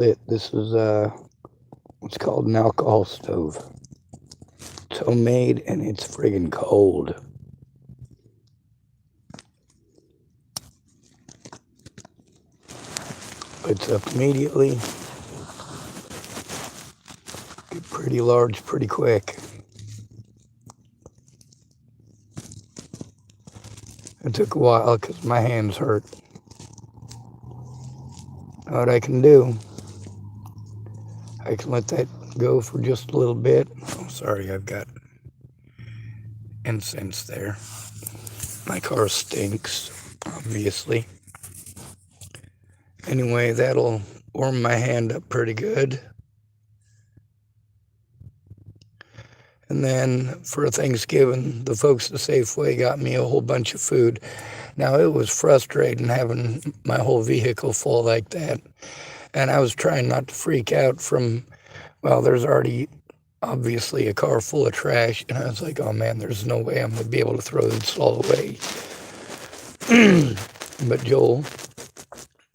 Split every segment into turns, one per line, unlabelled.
This is what's called an alcohol stove. It's homemade and it's friggin' cold. It's up immediately. Get pretty large pretty quick. It took a while because my hands hurt. What I can do, I can let that go for just a little bit. Oh, sorry, I've got incense there. My car stinks, obviously. Anyway, that'll warm my hand up pretty good. And then for Thanksgiving, the folks at Safeway got me a whole bunch of food. Now, it was frustrating having my whole vehicle full like that. And I was trying not to freak out from, well, there's already obviously a car full of trash. And I was like, oh man, there's no way I'm going to be able to throw this all away. But Joel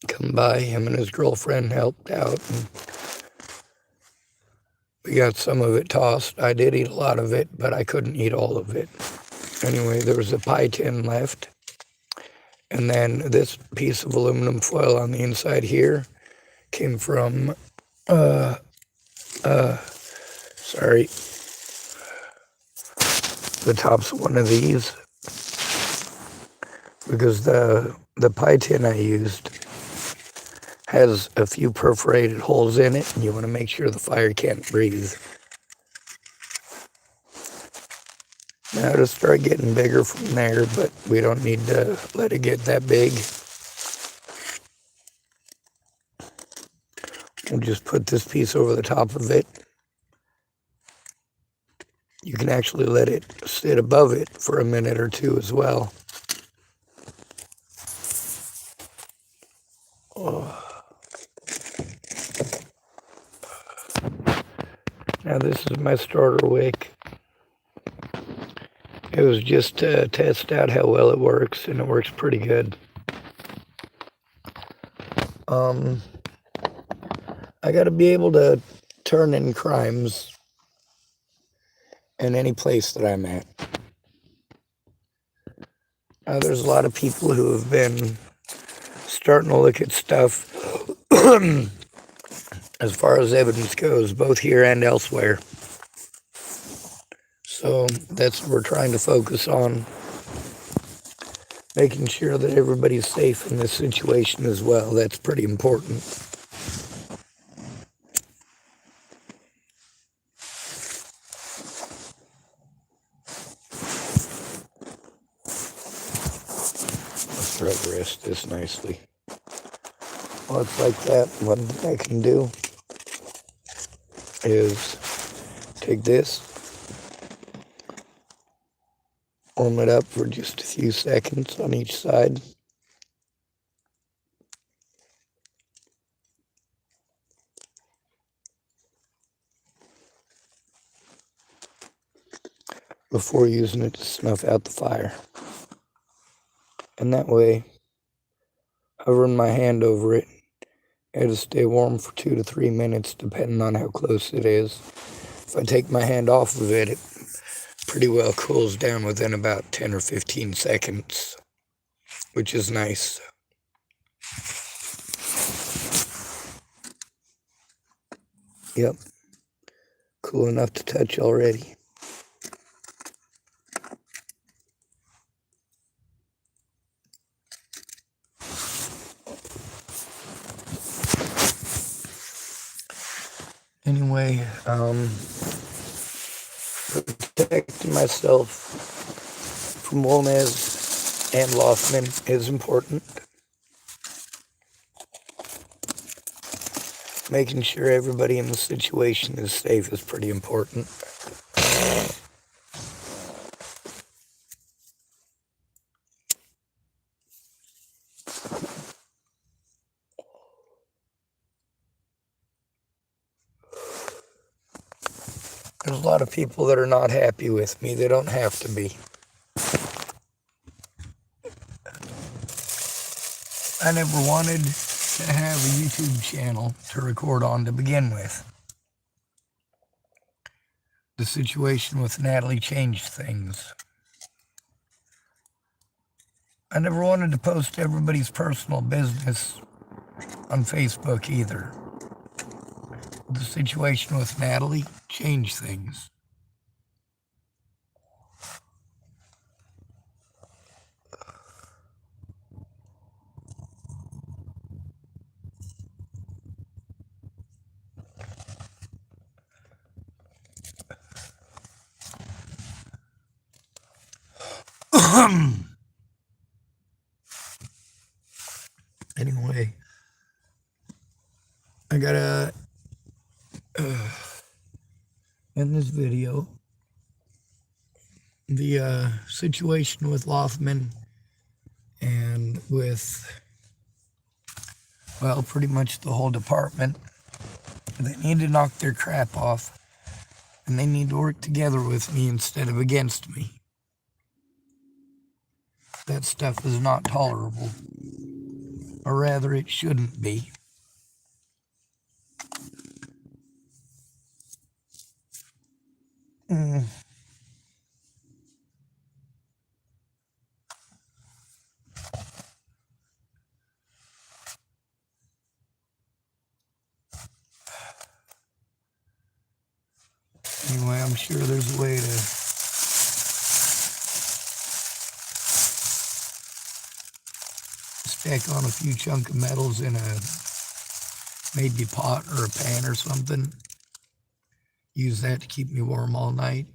come by, him and his girlfriend helped out. And we got some of it tossed. I did eat a lot of it, but I couldn't eat all of it. Anyway, there was a pie tin left. And then this piece of aluminum foil on the inside here came from, sorry, the tops of one of these. Because the pie tin I used has a few perforated holes in it, and you want to make sure the fire can't breathe. Now it'll start getting bigger from there, but we don't need to let it get that big. We'll just put this piece over the top of it. You can actually let it sit above it for a minute or two as well. Oh. Now this is my starter wick. It was just to test out how well it works, and it works pretty good. I got to be able to turn in crimes in any place that I'm at. There's a lot of people who have been starting to look at stuff as far as evidence goes, both here and elsewhere. So that's what we're trying to focus on, making sure that everybody's safe in this situation as well. That's pretty important. Let's try to rest this nicely. Well, it's like that. One thing I can do is take this, warm it up for just a few seconds on each side. Before using it to snuff out the fire. And that way, hovering my hand over it, it'll stay warm for 2 to 3 minutes, depending on how close it is. If I take my hand off of it, it pretty well cools down within about 10 or 15 seconds, which is nice. Yep, cool enough to touch already. Anyway, protecting myself from wolnez and Lothman is important. Making sure everybody in the situation is safe is pretty important. There's a lot of people that are not happy with me. They don't have to be. I never wanted to have a YouTube channel to record on to begin with. The situation with Natalie changed things. I never wanted to post everybody's personal business on Facebook either. The situation with Natalie changed things. Anyway, I gotta end this video. The situation with Lothman and with, well, pretty much the whole department, they need to knock their crap off, and they need to work together with me instead of against me. That stuff is not tolerable, or rather it shouldn't be. Anyway, I'm sure there's a way to stack on a few chunk of metals in a maybe pot or a pan or something. Use that to keep me warm all night.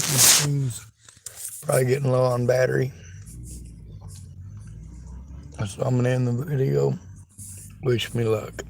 This thing's probably getting low on battery. So I'm gonna end the video. Wish me luck.